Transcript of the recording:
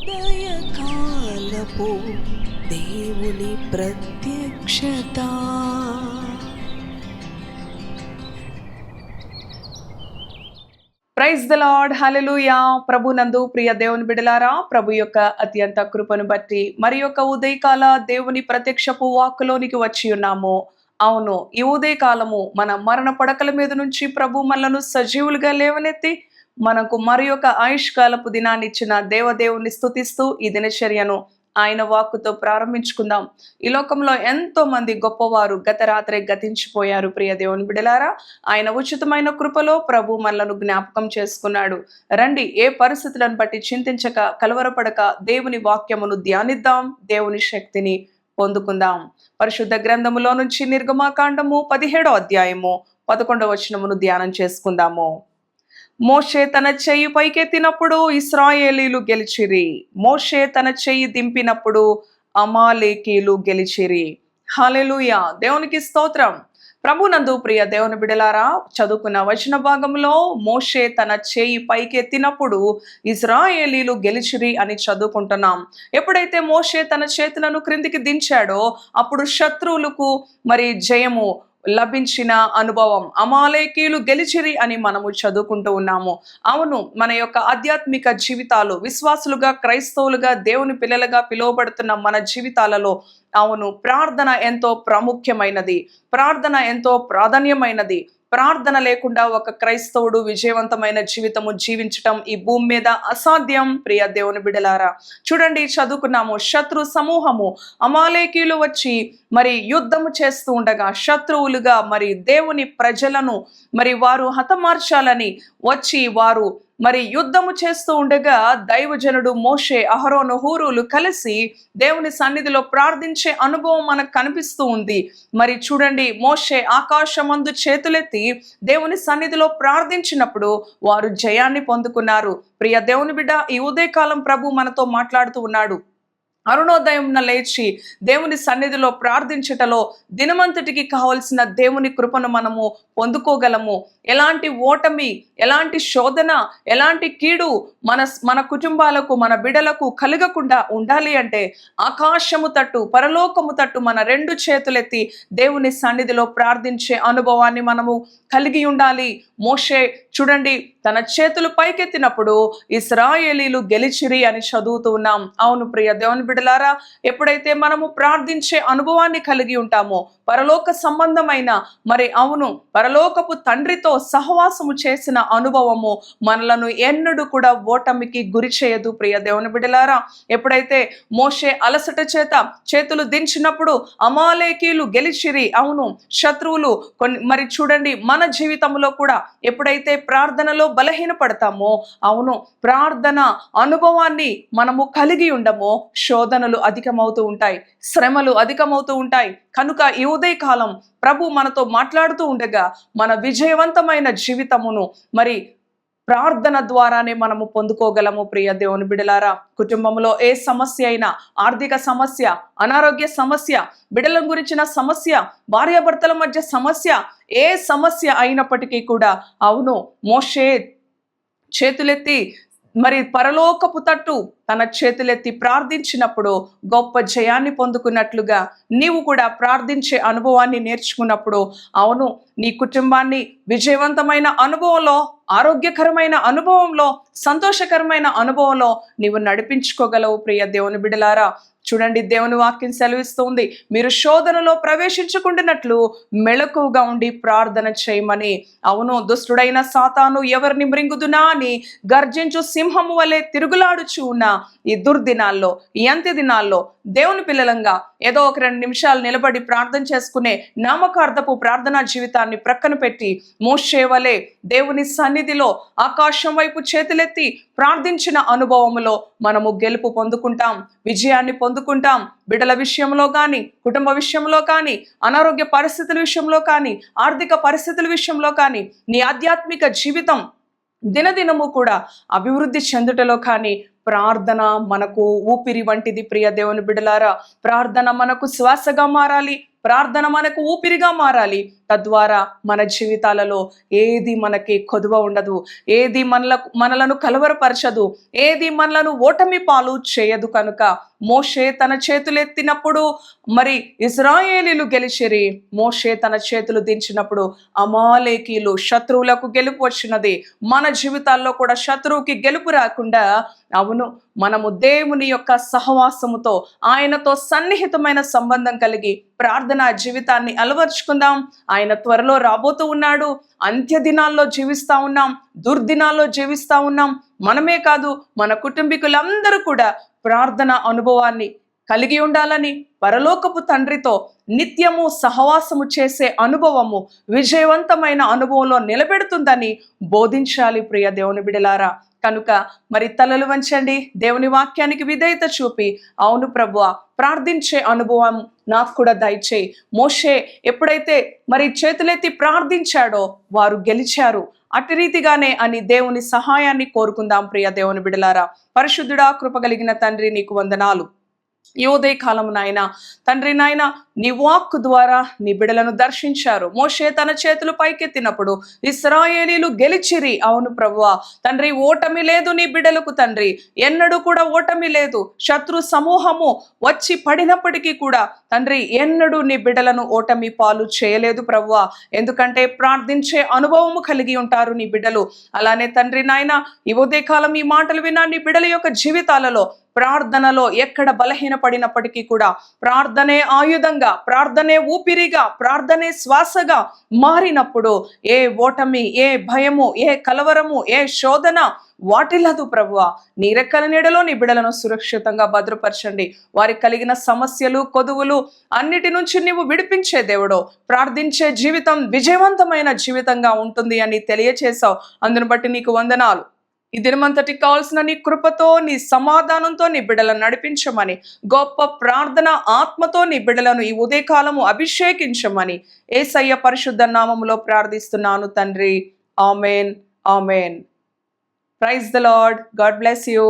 ఉదయకాలపు దేవుని ప్రత్యక్షత. ప్రైజ్ ద లార్డ్, హల్లెలూయా. ప్రభునందు ప్రియ దేవుని బిడలారా, ప్రభు యొక్క అత్యంత కృపను బట్టి మరి యొక్క ఉదయకాల దేవుని ప్రత్యక్షపు వాక్కులోనికి వచ్చి ఉన్నాము. అవును, ఈ ఉదయకాలము మన మరణ పడకల మీద నుంచి ప్రభు మనలను సజీవులుగా లేవనెత్తి మనకు మరి యొక్క ఆయుష్కాలపు దినాన్ని ఇచ్చిన దేవదేవుని స్తుతిస్తూ ఈ దినచర్యను ఆయన వాక్కుతో ప్రారంభించుకుందాం. ఈ లోకంలో ఎంతో మంది గొప్పవారు గత రాత్రే గతించిపోయారు. ప్రియ దేవుని బిడలారా, ఆయన ఉచితమైన కృపలో ప్రభు మనలను జ్ఞాపకం చేసుకున్నాడు. రండి, ఏ పరిస్థితులను బట్టి చింతించక కలవరపడక దేవుని వాక్యమును ధ్యానిద్దాం, దేవుని శక్తిని పొందుకుందాం. పరిశుద్ధ గ్రంథములో నుంచి నిర్గమాకాండము 17వ అధ్యాయము 11వ వచనమును ధ్యానం చేసుకుందాము. మోషే తన చెయ్యి పైకెత్తినప్పుడు ఇశ్రాయేలీలు గెలిచిరి. మోషే తన చెయ్యి దింపినప్పుడు అమాలేకీలు గెలిచిరి. హల్లెలూయా, దేవునికి స్తోత్రం. ప్రభునందు ప్రియ దేవుని బిడలారా, చదువుకున్న వచన భాగంలో మోషే తన చేయి పైకెత్తినప్పుడు ఇశ్రాయేలీలు గెలిచిరి అని చదువుకుంటున్నాం. ఎప్పుడైతే మోషే తన చేతులను క్రిందికి దించాడో అప్పుడు శత్రువులకు మరి జయము లభించిన అనుభవం, అమాలేకీలు గెలిచిరి అని మనము చదువుకుంటూ ఉన్నాము. అవును, మన యొక్క ఆధ్యాత్మిక జీవితాలు, విశ్వాసులుగా, క్రైస్తవులుగా, దేవుని పిల్లలుగా పిలువబడుతున్న మన జీవితాలలో అవును, ప్రార్థన ఎంతో ప్రాముఖ్యమైనది, ప్రార్థన ఎంతో ప్రాధాన్యమైనది. ప్రార్థన లేకుండా ఒక క్రైస్తవుడు విజయవంతమైన జీవితము జీవించటం ఈ భూమి మీద అసాధ్యం. ప్రియ దేవుని బిడలారా, చూడండి, చదువుకున్నాము. శత్రు సమూహము అమాలేకీలు వచ్చి మరి యుద్ధము చేస్తూ ఉండగా శత్రువులుగా మరి దేవుని ప్రజలను మరి వారు హతమార్చాలని వచ్చి వారు మరి యుద్ధము చేస్తూ ఉండగా దైవజనుడు మోషే, అహరోను, హూరులు కలిసి దేవుని సన్నిధిలో ప్రార్థించే అనుభవం మనకు కనిపిస్తూ ఉంది. మరి చూడండి, మోషే ఆకాశమందు చేతులెత్తి దేవుని సన్నిధిలో ప్రార్థించినప్పుడు వారు జయాన్ని పొందుకున్నారు. ప్రియ దేవుని బిడ్డ, ఈ ఉదయకాలం ప్రభు మనతో మాట్లాడుతూ ఉన్నాడు. అరుణోదయంన లేచి దేవుని సన్నిధిలో ప్రార్థించటలో దినమంతటికి కావలసిన దేవుని కృపను మనము పొందుకోగలము. ఎలాంటి ఓటమి, ఎలాంటి శోధన, ఎలాంటి కీడు మన కుటుంబాలకు, మన బిడలకు కలగకుండా ఉండాలి అంటే ఆకాశము తట్టు, పరలోకము తట్టు మన రెండు చేతులెత్తి దేవుని సన్నిధిలో ప్రార్థించే అనుభవాన్ని మనము కలిగి ఉండాలి. మోషే చూడండి, తన చేతులు పైకెత్తినప్పుడు ఇశ్రాయేలీలు గెలిచిరి అని చదువుతూ ఉన్నాం. అవును ప్రియ దేవుని బిడ్డలారా, ఎప్పుడైతే మనము ప్రార్థించే అనుభవాన్ని కలిగి ఉంటామో, పరలోక సంబంధమైన మరి అవును పరలోకపు తండ్రితో సహవాసము చేసిన అనుభవము మనలను ఎన్నడూ కూడా ఓటమికి గురి చేయదు. ప్రియ దేవుని బిడ్డలారా, ఎప్పుడైతే మోషే అలసట చేత చేతులు దించినప్పుడు అమాలేకీలు గెలిచిరి. అవును, శత్రువులు మరి చూడండి, మన జీవితంలో కూడా ఎప్పుడైతే ప్రార్థనలో బలహీనపడతామో, అవును ప్రార్థన అనుభవాన్ని మనము కలిగి ఉండమో శోధనలు అధికమవుతూ ఉంటాయి, శ్రమలు అధికమవుతూ ఉంటాయి. కనుక ఈ ఉదయకాలం ప్రభు మనతో మాట్లాడుతూ ఉండగా మన విజయవంతమైన జీవితమును మరి ప్రార్థన ద్వారానే మనము పొందుకోగలము. ప్రియ దేవుని బిడలారా, కుటుంబంలో ఏ సమస్య అయినా, ఆర్థిక సమస్య, అనారోగ్య సమస్య, బిడల గురించిన సమస్య, భార్యాభర్తల మధ్య సమస్య, ఏ సమస్య అయినప్పటికీ కూడా అవును, మోషే చేతులెత్తి మరి పరలోకపు తట్టు తన చేతులెత్తి ప్రార్థించినప్పుడు గొప్ప జయాన్ని పొందుకున్నట్లుగా నీవు కూడా ప్రార్థించే అనుభవాన్ని నేర్చుకున్నప్పుడు అవును, నీ కుటుంబాన్ని విజయవంతమైన అనుభవంలో, ఆరోగ్యకరమైన అనుభవంలో, సంతోషకరమైన అనుభవంలో నీవు నడిపించుకోగలవు. ప్రియ దేవుని బిడలారా, చూడండి, దేవుని వాక్యం సెలవిస్తుంది, మీరు శోధనలో ప్రవేశించుకుంటున్నట్లు మెలకువగా ఉండి ప్రార్థన చేయమని. అవును, దుష్టుడైన సాతాను ఎవరిని మృంగుదునా అని గర్జించు సింహము వలె తిరుగులాడుచు ఉన్న ఈ దుర్దినాల్లో, ఈ అంత్య దినాల్లో దేవుని పిల్లలంగా ఏదో ఒక 2 నిమిషాలు నిలబడి ప్రార్థన చేసుకునే నామకార్థపు ప్రార్థనా జీవితాన్ని ప్రక్కన పెట్టి మోషే వలె దేవుని సన్నిధిలో ఆకాశం వైపు చేతులెత్తి ప్రార్థించిన అనుభవములో మనము గెలుపు పొందుకుంటాం, విజయాన్ని పొందుకుంటాం. బిడ్డల విషయంలో కానీ, కుటుంబ విషయంలో కానీ, అనారోగ్య పరిస్థితుల విషయంలో కానీ, ఆర్థిక పరిస్థితుల విషయంలో కానీ, నీ ఆధ్యాత్మిక జీవితం దినదినము కూడా అభివృద్ధి చెందుటలో కానీ ప్రార్థన మనకు ఊపిరి వంటిది. ప్రియ దేవుని బిడ్డలారా, ప్రార్థన మనకు శ్వాసగా మారాలి, ప్రార్థన మనకు ఊపిరిగా మారాలి. తద్వారా మన జీవితాలలో ఏది మనకి కొదువ ఉండదు, ఏది మనలను కలవరపరచదు, ఏది మనలను ఓటమి పాలు చేయదు. కనుక మోషే తన చేతులెత్తినప్పుడు మరి ఇశ్రాయేలీలు గెలిచిరి. మోషే తన చేతులు దించినప్పుడు అమాలేకీలు, శత్రువులకు గెలుపు వచ్చినది. మన జీవితాల్లో కూడా శత్రువుకి గెలుపు రాకుండా, అవును, మనము దేవుని యొక్క సహవాసముతో, ఆయనతో సన్నిహితమైన సంబంధం కలిగి ప్రార్థనా జీవితాన్ని అలవర్చుకుందాం. ఆయన త్వరలో రాబోతూ ఉన్నాడు. అంత్య దినాల్లో జీవిస్తా ఉన్నాం, దుర్దినాల్లో జీవిస్తా ఉన్నాం. మనమే కాదు, మన కుటుంబీకులందరూ కూడా ప్రార్థన అనుభవాన్ని కలిగి ఉండాలని, పరలోకపు తండ్రితో నిత్యము సహవాసము చేసే అనుభవము విజయవంతమైన అనుభవంలో నిలబెడుతుందని బోధించాలి ప్రియ దేవుని బిడ్డలారా. కనుక మరి తలలు వంచండి, దేవుని వాక్యానికి విధేయత చూపి, అవును ప్రభువా, ప్రార్థించే అనుభవం నాకు కూడా దయచేయి. మోషే ఎప్పుడైతే మరి చేతులెత్తి ప్రార్థించాడో వారు గెలిచారు. అటు రీతిగానే అని దేవుని సహాయాన్ని కోరుకుందాం ప్రియ దేవుని బిడ్డలారా. పరిశుద్ధుడా, కృపగలిగిన తండ్రి, నీకు వందనాలు. ఈ ఉదయకాలం నాయన తండ్రి, నాయన నీ వాక్కు ద్వారా నీ బిడలను దర్శించారు. మోషే తన చేతులు పైకెత్తినప్పుడు ఇశ్రాయేలీలు గెలిచిరి. అవును ప్రభువా తండ్రి, ఓటమి లేదు నీ బిడలకు తండ్రి, ఎన్నడూ కూడా ఓటమి లేదు. శత్రు సమూహము వచ్చి పడినప్పటికీ కూడా తండ్రి ఎన్నడూ నీ బిడలను ఓటమి పాలు చేయలేదు ప్రభువా. ఎందుకంటే ప్రార్థించే అనుభవము కలిగి ఉంటారు నీ బిడ్డలు. అలానే తండ్రి నాయన ఈ ఉదయకాలం ఈ మాటలు విన్నా నీ బిడల యొక్క జీవితాలలో ప్రార్థనలో ఎక్కడ బలహీనపడినప్పటికీ కూడా ప్రార్థనే ఆయుధంగా, ప్రార్థనే ఊపిరిగా, ప్రార్థనే శ్వాసగా మారినప్పుడు ఏ ఓటమి, ఏ భయము, ఏ కలవరము, ఏ శోధన వాటిల్లదు ప్రభువా. నీ రెక్కల నీడలో నీ బిడలను సురక్షితంగా భద్రపరచండి. వారికి కలిగిన సమస్యలు, కొదువులు అన్నిటి నుంచి నీవు విడిపించే దేవుడో, ప్రార్థించే జీవితం విజయవంతమైన జీవితంగా ఉంటుంది అని తెలియచేశావు. అందును బట్టి నీకు వందనాలు. ఈ దినమంతటి కావాల్సిన నీ కృపతో, నీ సమాధానంతో నీ బిడ్డలను నడిపించమని, గొప్ప ప్రార్థన ఆత్మతో నీ బిడ్డలను ఈ ఉదయకాలము అభిషేకించమని యేసయ్య పరిశుద్ధ నామములో ప్రార్థిస్తున్నాను తండ్రి. Amen, amen. Praise the Lord. God bless you.